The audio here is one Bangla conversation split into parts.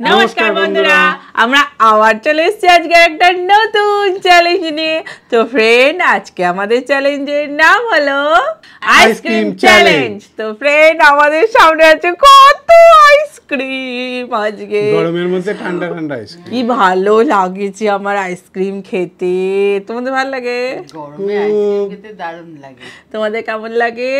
নমস্কার বন্ধুরা, আমরা আবার চলে এসেছি আজকে একটা নতুন চ্যালেঞ্জ নিয়ে। তো ফ্রেন্ড, আজকে আমাদের চ্যালেঞ্জের নাম হলো আইসক্রিম চ্যালেঞ্জ। তো ফ্রেন্ড, আমাদের সামনে আছে কত আইসক্রিম। আজকে গরমের মধ্যে ঠান্ডা ঠান্ডা আইসক্রিম, কি ভালো লাগছে আমার আইসক্রিম খেতে। তোমাদের ভালো লাগে? গরমে আইসক্রিম খেতে দারুণ লাগে। তোমাদের কেমন লাগে?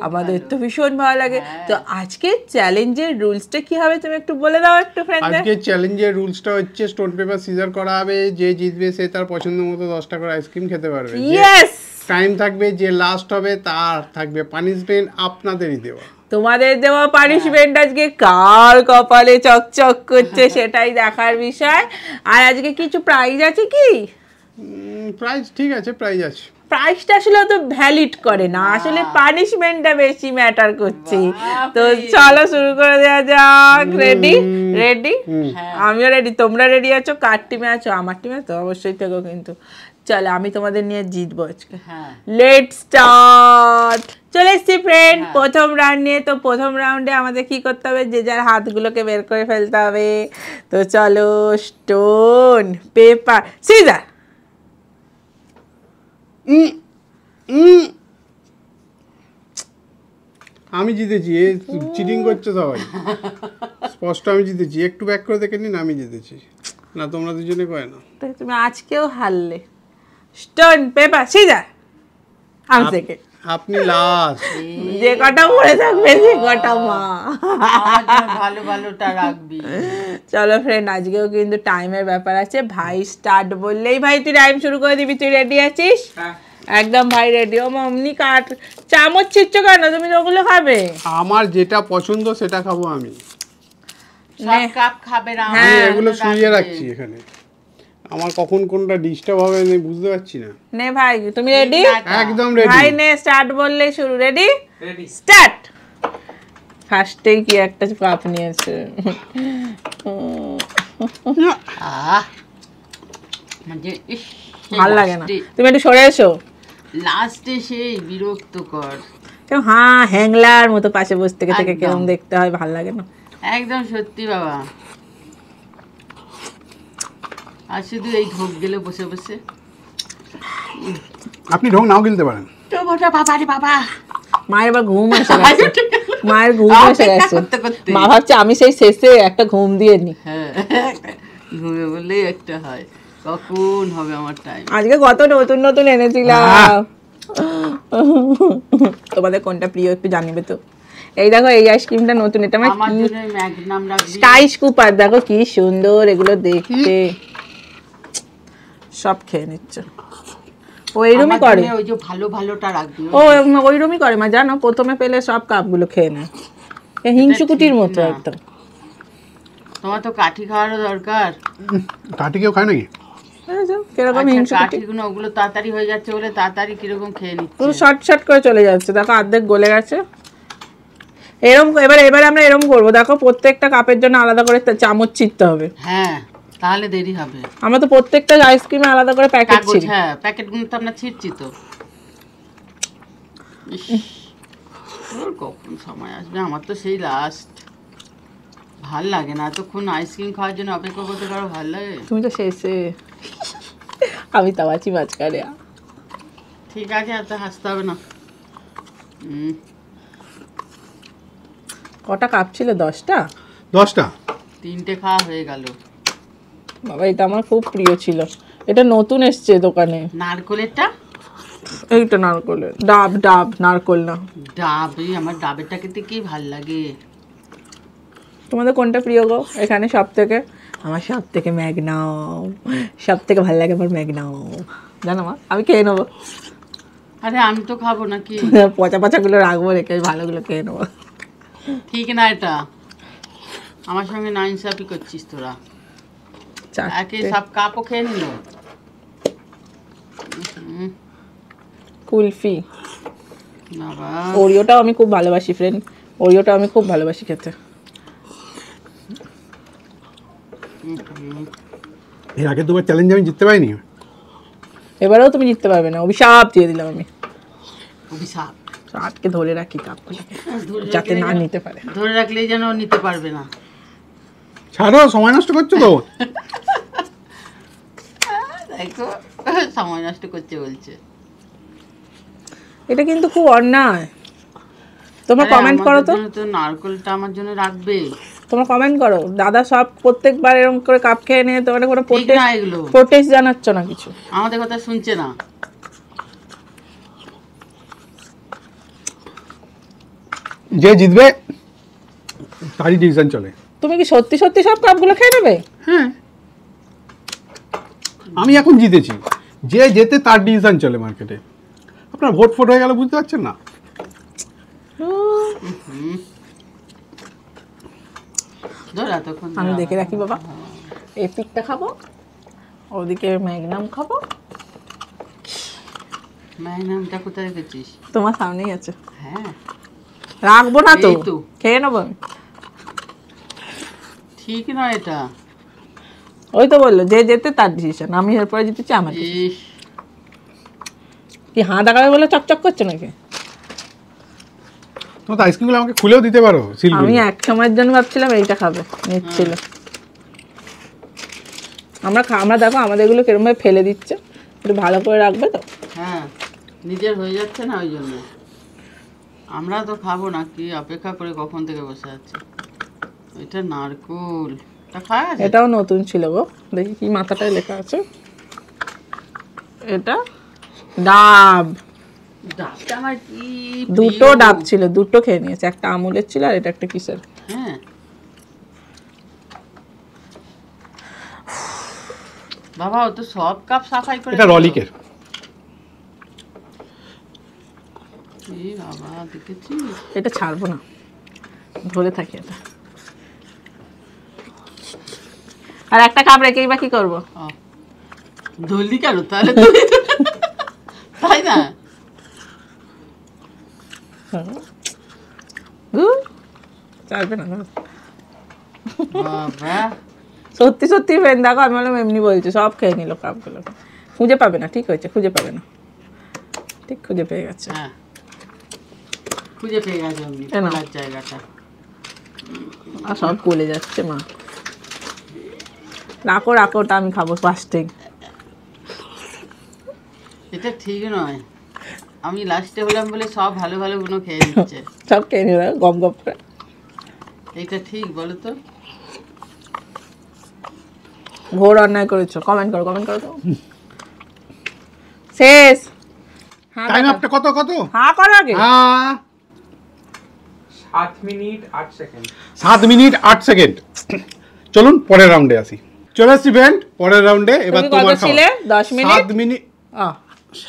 আমাদের তো ভীষণ ভালো লাগে। তো আজকে চ্যালেঞ্জের রুলসটা কি হবে তুমি একটু বলে দাও একটু ফ্রেন্ড। আজকে চ্যালেঞ্জের রুলসটা হচ্ছে স্টোন পেপার সিজার করা হবে। যে জিতবে সে তার পছন্দ মতো 10টা করে আইসক্রিম খেতে পারবে। ইয়েস, টাইম থাকবে, যে লাস্ট হবে তার থাকবে পানিশমেন্ট আপনাদেরই দেওয়া। তোমাদের দেওয়া পানিশমেন্ট আজকে কার কপালে চকচক করছে সেটাই দেখার বিষয়। আর আজকে কিছু প্রাইজ আছে কি? প্রাইজ ঠিক আছে, প্রাইজ আছে। প্রাইসটা আসলে অত ভ্যালিড করে না, আসলে পানিশমেন্টটা বেশি ম্যাটার করছে। তো চলো শুরু করে দেওয়া যাক। রেডি? রেডি? আমিও রেডি। তোমরা রেডি আছো? কার টিমে আছো? আমার টিমে তো অবশ্যই থেকো কিন্তু। চলো, আমি তোমাদের নিয়ে জিতবো আজকে। Let's start. চলে এসছি ফ্রেন্ড প্রথম রাউন্ড নিয়ে। তো প্রথম রাউন্ডে আমাদের কি করতে হবে, যে যার হাতগুলোকে বের করে ফেলতে হবে। তো চলো, স্টোন পেপার সিজার। আমি জিতেছি। এ চিটিং করছে সবাই। স্পষ্ট আমি জিতেছি। একটু ব্যাক করে দেখে নিন, আমি জিতেছি। না, তোমরা দুজনে কয় না। তুমি আজকেও হারলে। Stone paper scissor. আমি সেকেন্ড। আপনি লাস্ট। যে কটা পড়ে থাকবে সে কটা মা। ভালো ভালোটা রাখবি। চলো ফ্রেন্ড, আজকেও কিন্তু টাইমের ব্যাপার আছে। ভাই স্টার্ট বললেই ভাই তুই টাইম শুরু করে দিবি। তুই রেডি আছিস? একদম ভাই রেডি। ও অমনি কাট। চামচ ছিচ্ছ কেন? তুমি ওগুলো খাবে? আমার যেটা পছন্দ সেটা খাবো আমি। সব কাপ খাবে না। আমি এগুলো শুইয়ে রাখছি এখানে। আমার কখন কোনটা ডিস্টার্ব হবে আমি বুঝতে পারছি না। নে ভাই, তুমি রেডি? একদম রেডি। ভাই নে, স্টার্ট বললেই শুরু। রেডি? Ready, start. ফার্স্টেই কি একটা কাপ নিয়েছে। মানে ভালো লাগে না। তুমি একটু সরে এসো। লাস্টে সেই বিরক্তকর। হ্যাঁ, হ্যাংলার মতো পাশে বসে থেকে থেকে কেমন দেখতে হয়, ভালো লাগে না। একদম সত্যি বাবা। আর শুধু এই ঢোক গেলে বসে বসে। আপনি ঢোক নাও গিলতে পারেন। তো ওটা বাবা রে বাবা। মায়ের এবার ঘুম এসে গেছে। মায়ের ঘুম এসে গেছে। মা ভাবছে আমি সেই শেষে একটা ঘুম দিয়ে নি। হ্যাঁ, ঘুমে বললেই একটা হয়। কখন হবে আমার টাইম? আজকে কত নতুন নতুন এনেছিলাম। তোমাদের কোনটা প্রিয় একটু জানিবে তো। এই দেখো, এই আইসক্রিমটা নতুন। এটা আমার জন্য ম্যাগনাম রাখবি। Sky scooper. দেখো কি সুন্দর এগুলো দেখতে। সব খেয়ে নিচ্ছে। ওইরকমই করে। ওই যে ভালো ভালোটা রাখবি। ও ওইরকমই করে মা, জানো, প্রথমে পেলে সব কাপগুলো খেয়ে নেয়। হিংসুকুটির মতো একদম। তোমার তো কাঠি খাওয়ারও দরকার। কাঠি কেউ খায় নাকি? কিরকম হিংসুকুটি। কাঠিগুলো ওগুলো তাড়াতাড়ি হয়ে যাচ্ছে বলে তাড়াতাড়ি কিরকম খেয়ে নিচ্ছে। পুরো শর্ট শর্ট করে চলে যাচ্ছে। দেখো অর্ধেক গলে গেছে। এরকম এবার আমরা এরকম করবো। দেখো, প্রত্যেকটা কাপের জন্য আলাদা করে চামচ ছিঁড়তে হবে। হ্যাঁ, তাহলে দেরি হবে। আমরা তো প্রত্যেকটা আইসক্রিমে আলাদা করে প্যাকেট ছিঁড়ি। হ্যাঁ, প্যাকেটগুলো তো আমরা ছিঁড়ছি তো। কখন সময় আসবে? আমার তো সেই লাস্ট। ভাল লাগে না এতক্ষণ আইসক্রিম খাওয়ার জন্য অপেক্ষা করতে পারো। ভাল লাগে? তুমি তো শেষে। আমি তাও আছি মাঝখানে। ঠিক আছে, এত হাসতে হবে না। কটা কাপ ছিল? 10টা। 10টা। 3টে খাওয়া হয়ে গেল। বাবা, এটা আমার খুব প্রিয় ছিল। এটা নতুন এসছে দোকানে। নারকোলেরটা? এইটা নারকোলের। ডাব ডাব, নারকোল না। ডাব। আমার ডাবেরটা খেতে কি ভাল লাগে। তোমাদের কোনটা প্রিয় গো এখানে সব থেকে? আমার সব থেকে ম্যাগনাম। সব থেকে ভালো লাগে আমার ম্যাগনাম। জানো মা, আমি খেয়ে নেবো। আরে আমি তো খাবো নাকি? পচা পচাগুলো রাখবো, রেখে ভালোগুলো খেয়ে নেবো। ঠিক না এটা? আমার সঙ্গে নাইনসাফি করছিস তোরা। একে সব কাপও খেয়ে নিল। কুলফি। বাবা, ওরিওটাও আমি খুব ভালোবাসি ফ্রেন্ড। ওরিওটাও আমি খুব ভালোবাসি খেতে। এর আগে তোমার চ্যালেঞ্জ আমি জিততে পারিনি। এবারেও তুমি জিততে পারবে না। অভিশাপ দিয়ে দিলাম আমি। অভিশাপ। আটকে ধরে রাখি কাপগুলোকে যাতে না নিতে পারে। ধরে রাখলেই যেন নিতে পারবে না। ছাড়ো, সময় নষ্ট করছো তো। দেখো সময় নষ্ট করছে বলছে। এটা কিন্তু খুব অন্যায়। তোমরা আরে কমেন্ট করো তো, আমাদের জন্য তো নারকেলটা আমার জন্য রাখবে। তোমরা কমেন্ট করো। দাদা সব প্রত্যেকবার এরকম করে কাপ খেয়ে নিয়ে তোমরা কোনো ঠিক না এগুলো, প্রোটেস্ট জানাচ্ছ না কিছু। আমাদের কথা শুনছে না। যে জিতবে তারই ডিসিশন চলে। তুমি কি সত্যি সত্যি সব কাপগুলো খেয়ে নেবে? হ্যাঁ, আমি এখন জিতেছি, যে যেতে তার ডিসিশন চলে মার্কেটে। আপনার ভোট ফোট হয়ে গেল, বুঝতে পারছেন না? ধর এতক্ষণ আমি দেখে রাখি বাবা, এই পিকটা খাবো, ওদিকে ম্যাগনাম খাবো। ম্যাগনামটা কোথায় রেখেছিস? তোমার সামনেই আছে। হ্যাঁ, রাখবো না তো, এই তো। খেয়ে নেবো আমি। ঠিক নয় এটা। ওই তো বললো যে যেতে তার ডিসিশন, আমি এরপরে জিতেছি আমার decision। ইস, কি হাঁ দেখাবে বলে চকচক করছো নাকি? তোমার তো আইসক্রিমগুলো আমাকে খুলেও দিতে পারো, সিল আমি করে। এক সময়ের জন্য ভাবছিলাম এইটা খাবে, নিচ্ছিল। আমরা দেখো আমাদের এগুলো কিরম ভাবে ফেলে দিচ্ছে, একটু ভালো করে রাখবে তো। হ্যাঁ নিজের হয়ে যাচ্ছে না, ওই জন্য আমরা তো খাবো না, কি অপেক্ষা করে কখন থেকে বসে আছি। এটা নারকোল, এটা খাওয়া গেছে? এটাও নতুন ছিল গো, দেখি কি মাথাটায় লেখা আছে। এটা ডাব, ডাবটা আমার কি দুটো প্রিয়। ডাব ছিল, দুটো খেয়ে নিয়েছে, একটা আমুলের ছিল আর এটা একটা কিসের। হ্যাঁ, বাবা ও তো সব কাপ সাফাই করে এটা দিল। রলিকের। এই বাবা, দেখেছিস? এটা ছাড়বো না, ধরে থাকি এটা। আর একটা কাপ রেখেই বা কি করবো? ও, ধরলি কেন তাহলে তুই? তাই না? ছাড়বে না। বাবা, সত্যি সত্যি ফ্রেন্ড, দেখো আমি বললাম এমনি বলছি, সব খেয়ে নিল কাপগুলো। খুঁজে পাবে না, ঠিক হয়েছে, খুঁজে পাবে না, ঠিক খুঁজে পেয়ে গেছে। হ্যাঁ খুঁজে পেয়ে গেছে অমনি এ নাও। খোলার জায়গাটা। আর সব গলে যাচ্ছে মা। রাখো রাখো, ওটা আমি খাবো ফার্স্টে। এটা ঠিক নয়, আমি লাস্টে হলাম বলে সব ভালো ভালো গুলো খেয়ে নিচ্ছে। সব খেয়ে নিল গপ গপ করে। এটা ঠিক বলো তো? ঘোর অন্যায় করেছো, কমেন্ট করো, কমেন্ট করো তো। শেষ। হ্যাঁ টাইম দেখো। আপটা কত কত? হ্যাঁ করো আগে। হ্যাঁ, 7 মিনিট 8 সেকেন্ড। 7 minute 8 second. চলুন পরের রাউন্ডে আসি। চলে আসছি ফ্রেন্ড পরের রাউন্ডে। এবার তুমি কত তোমার ছিলে? 10 মিনিট? 7 minute,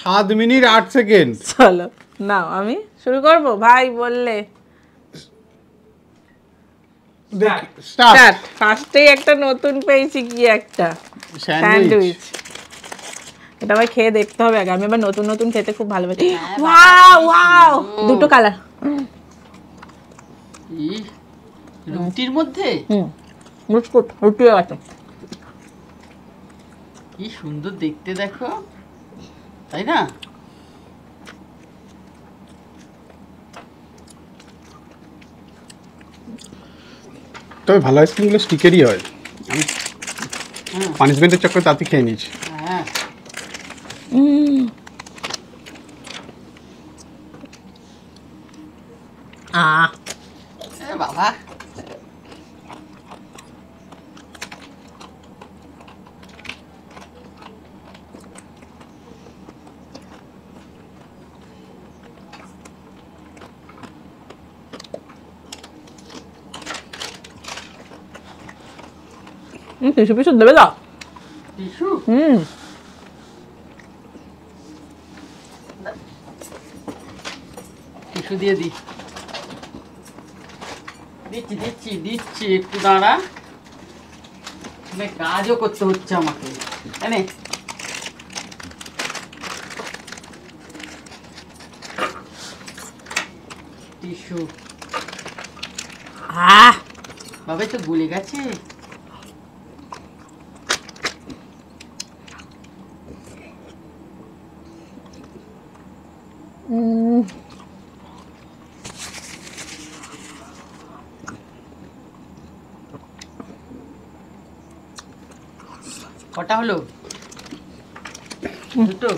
7 minute 8 second. চলো নাও, আমি শুরু করব। ভাই বললে স্টার্ট। ফার্স্টেই একটা নতুন পেয়েছি, কি একটা স্যান্ডউইচ। এটা ভাই খেয়ে দেখতে হবে আগে, আমি আবার নতুন নতুন খেতে খুব ভালোবাসি। ওয়াও ওয়াও, দুটো কালার। ইস, রুটির মধ্যে বিস্কুট রুটি আছে। কি সুন্দর দেখতে দেখো, তাই না? তবে ভালো আইসক্রিমগুলো স্টিকেরই হয়। আমি হ্যাঁ পানিশমেন্টের চক্করে তাতে খেয়ে নিয়েছি। হ্যাঁ, এ বাবা, টিসু পিসু দেবে দাও। টিসু টিসু দিয়ে দি। দিচ্ছি দিচ্ছি দিচ্ছি, একটু দাঁড়া, অনেক কাজও করতে হচ্ছে আমাকে। এনে টিসু। বাবা তো গুলে গেছে। কটা হলো? দুটো?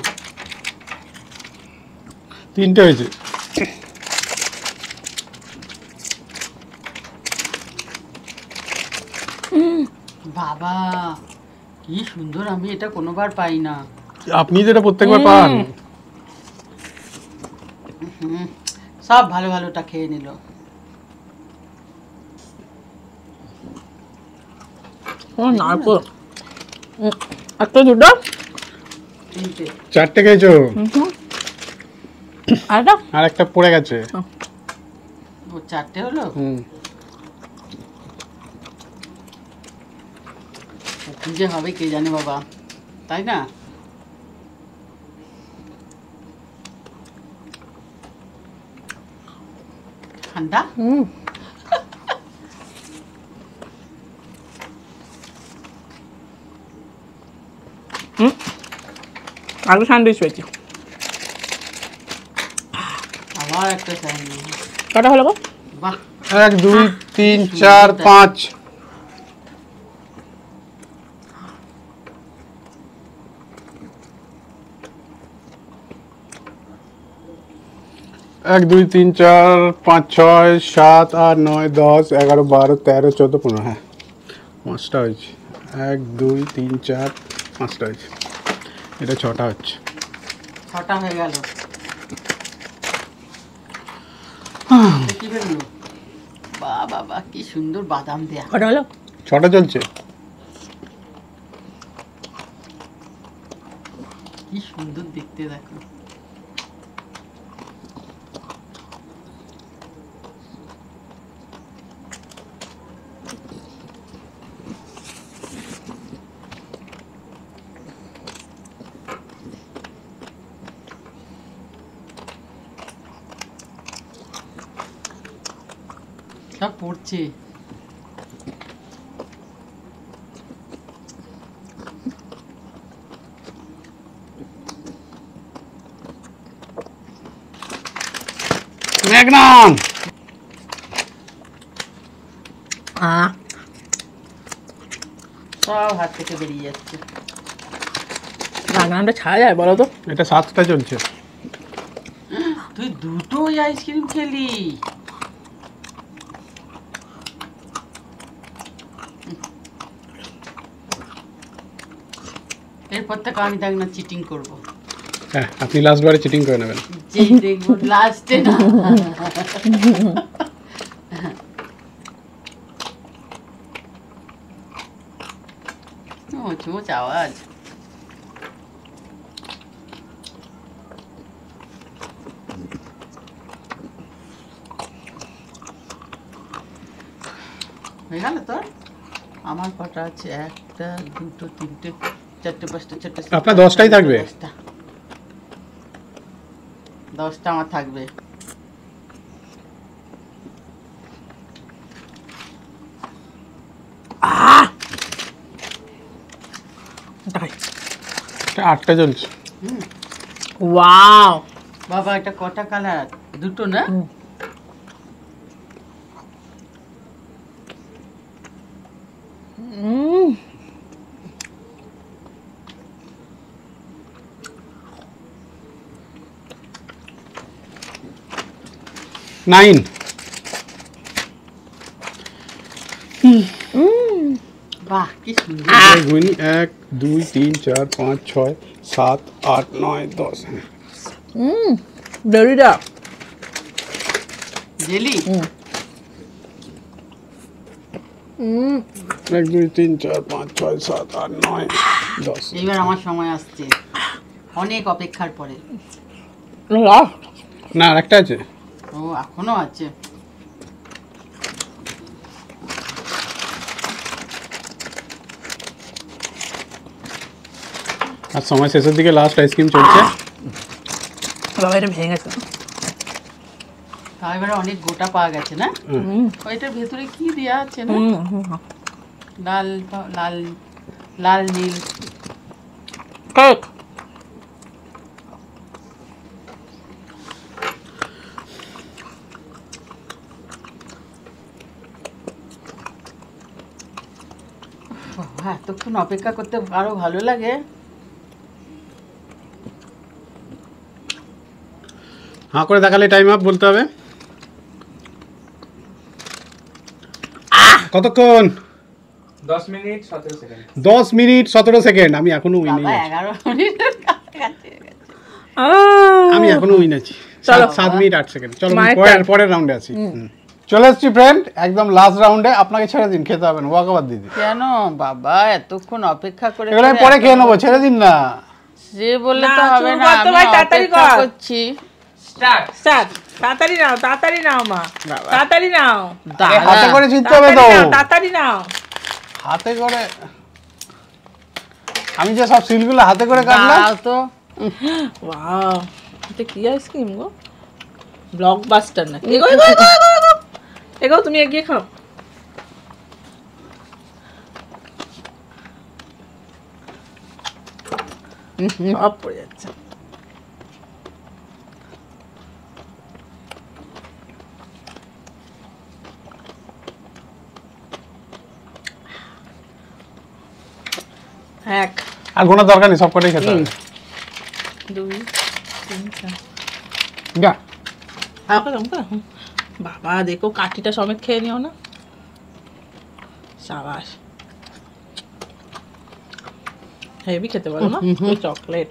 3টে হয়েছে। বাবা কি সুন্দর, আমি এটা কোনোবার পাই না। আপনি যেটা প্রত্যেকবার পান। সব ভালো ভালোটা খেয়ে নিল। ও নারকোল। একটা দুটো 3টে। 4টে খেয়েছো, আরেকটা আর একটা পড়ে গেছে। ও 4টে হলো। কি যে হবে কে জানে বাবা, তাই না? ঠান্ডা। আলু স্যান্ডউইচ পেয়েছি। আবার একটা স্যান্ডউইচ। কটা হলো গো? বাহ 1 2 3 4 5। এক 2 3 4 5 6 7 8 9 10 11 12 13 14 15। হ্যাঁ 5টা হয়েছে। 1 2 3 4 5টা হয়েছে। এটা 6টা হচ্ছে। 6টা হয়ে গেল। কি বেরোলো? বাহ বাবা কি সুন্দর বাদাম দেয়া। কটা হলো? 6টা চলছে। কি সুন্দর দেখতে দেখো। সব পড়ছে। ম্যাগনাম। সব হাত থেকে বেরিয়ে যাচ্ছে। রান্নাটা ছাড়া যায় বলো তো? এটা 7টা চলছে। তুই দুটোই আইসক্রিম খেলি। এরপর থেকে আমি দেখ না চিটিং করবো। হ্যাঁ আপনি লাস্ট বারে চিটিং করে নেবেন। যেই দেখবো লাস্টে না। মোচ আওয়াজ। হয়ে গেল তোর? আমার কটা আছে? 1 2 3 4 5 6 আপনার 10টাই থাকবে। 10টা আমার থাকবে। এটা 8টা চলছে। ওয়াও বাবা এটা কটা কালার? দুটো না? নাইন। বাহ কি সুন্দর। 1 2 3 4 5 6 7 8 9 10। বেরিটা জেলি। 1 2 3 4 5 6 7 8 9 10। এইবার আমার সময় আসছে, অনেক অপেক্ষার পরে। না আরেকটা আছে। ও এখনো আছে। আর সময় শেষের দিকে লাস্ট আইসক্রিম চলছে। বাবা এটা ভেঙে গেছে। তাও এবারে অনেক গোটা পাওয়া গেছে না? ওইটার ভেতরে কি দেওয়া আছে না? লাল লাল লাল নীল কেক। বাবা এতক্ষণ অপেক্ষা করতে আরো ভালো লাগে। হাঁ করে দেখালে টাইম আপ বলতে হবে। কতক্ষণ? 10 মিনিট 17 সেকেন্ড। 10 minute 17 second. আমি এখনো উইনে বাবা আছি। 11 মিনিটের কাছাকাছি হয়ে গেছে। আমি এখনো উইন আছি। চলো। 7 মিনিট 8 সেকেন্ড। চলো মায়ের পরের রাউন্ডে আছি। চলে এসছি ফ্রেন্ড, একদম লাস্ট রাউন্ডে। আপনাকে ছেড়ে দিন, খেতে হবে না, ওয়াকাবাদ দিদি। কেন বাবা এতক্ষণ অপেক্ষা করে এগুলো আমি পরে খেয়ে নেবো, ছেড়ে দিন না। সে বললে না, তো হবে শুরু না, করতে আমি ভাই, তাড়াতাড়ি অপেক্ষা কর। করছি। স্টার্ট। স্যার তাড়াতাড়ি নাও মা, বাবা। তাড়াতাড়ি নাও, আরে হাতে করে জিততে হবে তো। তাড়াতাড়ি নাও। হাতে করে আমি যে সব সিলগুলো হাতে করে কাটলাম। দাও তো। ওয়াও, এটা কি আইসক্রিম গো? ব্লকবাস্টার না? এগো তুমি এগিয়ে খাও। সব পড়ে যাচ্ছে। এক, আর কোনো দরকার নেই, সব কটাই খেতে হবে। 2, 3, 4। যা। বাবা দেখো কাঠিটা সমেত খেয়ে নিও না। সাবাস, হেভি খেতে পারো না? চকলেট।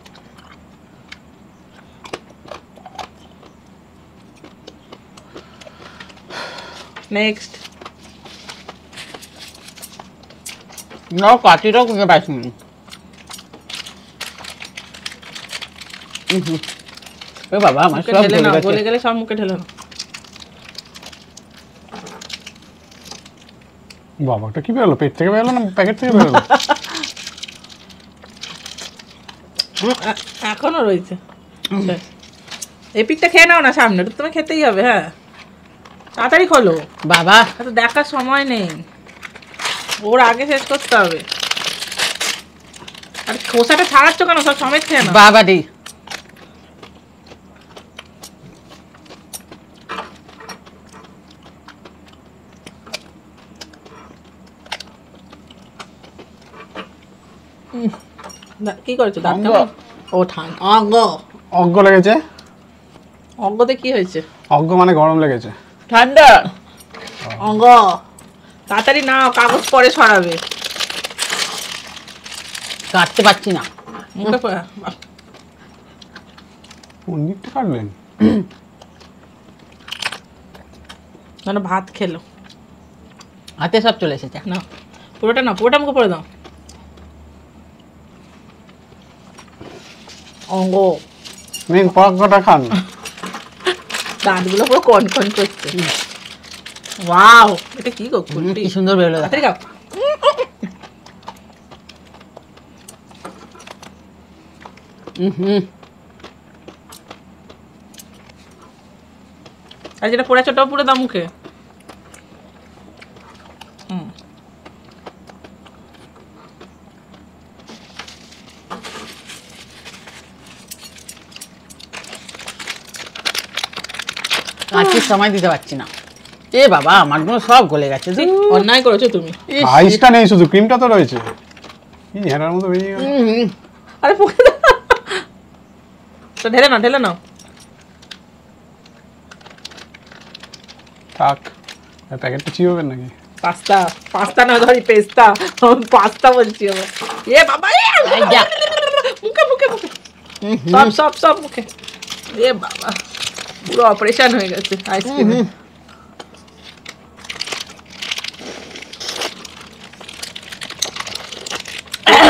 নেক্সট। না কাঠিটাও খুঁজে পাইছি। এ বাবা আমার মুখে সব ঢেলে গলে নাও, গেছে। গলে গেলে সব মুখে ঢেলে নাও। বাবা, ওটা কি বেরোলো? পেট থেকে বেরোলো না প্যাকেট থেকে বেরোলো? এখনো রয়েছে। এই পিঠটা খেয়ে নাও না, সামনে তো তুমি খেতেই হবে। হ্যাঁ তাড়াতাড়ি খোলো বাবা এত দেখার সময় নেই, ওর আগে শেষ করতে হবে। আর খোসাটা ছাড়াচ্ছ কেন? সব সমেত খেয়ে নাও। বাবা দি কি করেছো? দাঁত অঙ্গ। কেমন? ও ঠান্ডা। অঙ্গ, অজ্ঞ লেগেছে। অঙ্গতে কি হয়েছে? অজ্ঞ মানে গরম লেগেছে। ঠান্ডা অঙ্গ। তাড়াতাড়ি নাও, কাগজ পরে ছড়াবে। কাটতে পারছি না। মুখে পন্ডিতটা কাটলেন? যেন ভাত খেলো। হাতে সব চলে এসেছে। না পুরোটা না, পুরোটা মুখে পড়ে দাও। অঙ্গ, মেন পরাগটা খান। দাঁতগুলো পুরো কনকন করছে। ওয়াও, এটা কি গো? কি সুন্দর বেরোলো। তাড়াতাড়ি খাও। আর যেটা পড়ে ছোট পুরো দাও মুখে। কাটতে সময় দিতে পারছি না। এ বাবা আমারগুলো সব গলে গেছে। অন্যায় করেছো তুমি। ইস, আইসটা নেই, শুধু ক্রিমটা তো রয়েছে। কি হেরার মতো বেরিয়ে গেল। আরে মুখে দাও। তো ঢেলে নাও, ঢেলে নাও। থাক, প্যাকেটটা চিবোবেন নাকি? পাস্তা, পাস্তা না ধরি পেস্তা, পাস্তা বলছি আমার। এ বাবা, এই যা। মুখে মুখে মুখে সব সব সব মুখে। এ বাবা, পুরো অপারেশন হয়ে গেছে আইসক্রিম।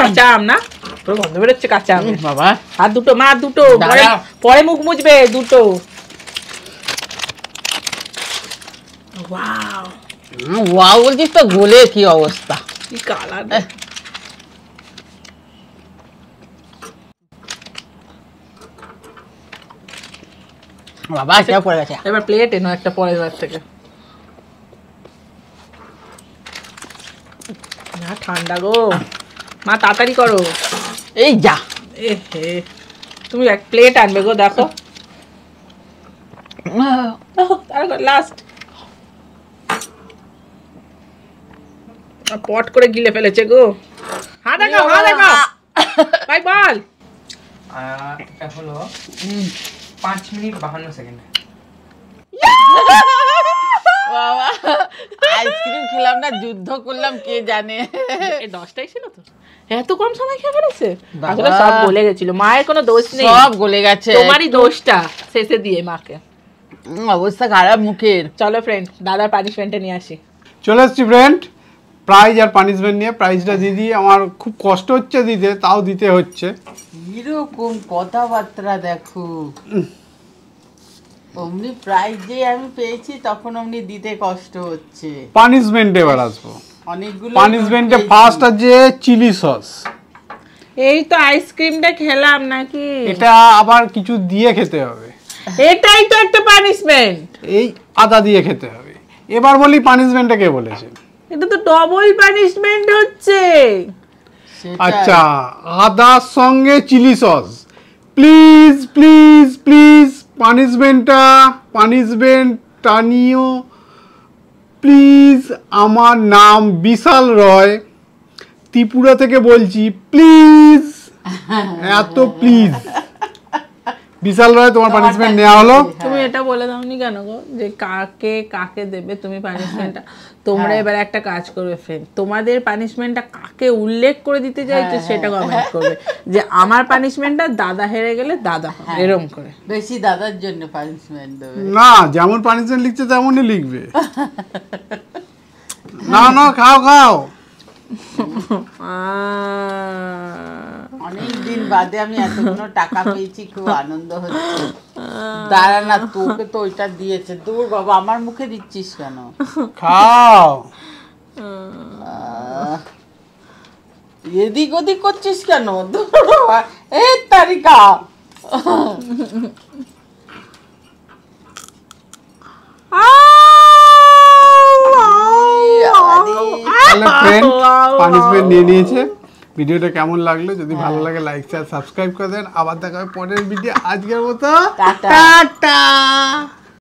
কাঁচা আম না, পুরো গন্ধ বেরোচ্ছে কাঁচা আম। বাবা আর দুটো মা, দুটো পরে দাঁড়াও। পরে মুখ মুছবে দুটো। ওয়াও, ওয়াও বলছিস তো, গলে কি অবস্থা। কি কালার। বাবা এটা পড়ে গেছে। এবার প্লেট এনো একটা পরের বার থেকে। না ঠান্ডা গো মা, তাড়াতাড়ি করো। এই যা। এ হে, তুমি এক প্লেট আনবে গো, দেখো। লাস্ট পট করে গিলে ফেলেছে গো। হা দেখো ভাই বল। এটা হলো 5 মিনিট 52 সেকেন্ড। বাবা আইসক্রিম খেলাম না, যুদ্ধ করলাম কে জানে। এই 10টাই ছিল তো, এত কম সময় খেয়ে ফেলেছে। আসলে সব গলে গেছিল, মায়ের কোনো দোষ নেই, সব গলে গেছে, তোমারই দোষটা শেষে দিয়ে মাকে। অবস্থা খারাপ মুখের। চলো ফ্রেন্ড, দাদার পানিশমেন্টে নিয়ে আসি। চলে এসছি ফ্রেন্ড, প্রাইজ আর পানিশমেন্ট নিয়ে। প্রাইজটা দিদি আমার খুব কষ্ট হচ্ছে দিতে, তাও দিতে হচ্ছে। এরকম কথাবার্তা দেখো, অমনি প্রাইজ যে আমি পেয়েছি তখন অমনি দিতে কষ্ট হচ্ছে। পানিশমেন্টে এবার আসবো। অনেকগুলো পানিশমেন্টে ফার্স্ট আছে চিলি সস। এই তো আইসক্রিমটা খেলাম নাকি, এটা আবার কিছু দিয়ে খেতে হবে। এটাই তো একটা পানিশমেন্ট, এই আদা দিয়ে খেতে হবে। এবার বলি পানিশমেন্টটা কে বলেছে? এটা তো ডবল পানিশমেন্ট হচ্ছে। আচ্ছা, আদার সঙ্গে chilli sauce. Please please please পানিশমেন্টটা নিও প্লিজ। আমার নাম বিশাল রয়, ত্রিপুরা থেকে বলছি, প্লিজ, এত প্লিজ। বিশাল রয়, তোমার পানিশমেন্ট নেওয়া হলো। তুমি এটা বলে দাওনি কেন গো যে কাকে কাকে দেবে তুমি পানিশমেন্টটা? তোমরা এবার একটা কাজ করবে ফ্রেন্ড, তোমাদের পানিশমেন্টটা কাকে উল্লেখ করে দিতে চাইছো সেটা কমেন্ট করবে, যে আমার পানিশমেন্টটা দাদা হেরে গেলে দাদা হবে, এরকম করে। বেশি দাদার জন্য পানিশমেন্ট দেবে না, যেমন পানিশমেন্ট লিখছে তেমনই লিখবে। না না, খাও খাও। অনেকদিন বাদে আমি এতগুলো টাকা পেয়েছি, খুব আনন্দ হচ্ছে। দাঁড়া না, তোকে তো ওইটা দিয়েছে। দূর বাবা, আমার মুখে দিচ্ছিস কেন? খাও। এদিক ওদিক করছিস কেন? দূর বাবা, এই তারিকা। তাহলে ফ্রেন্ড পানিশমেন্ট নিয়ে নিয়েছে। ভিডিওটা কেমন লাগলো? যদি ভালো লাগে লাইক শেয়ার সাবস্ক্রাইব করে দেন। আবার দেখা হবে পরের ভিডিও। আজকের মতো টাটা। টাটা।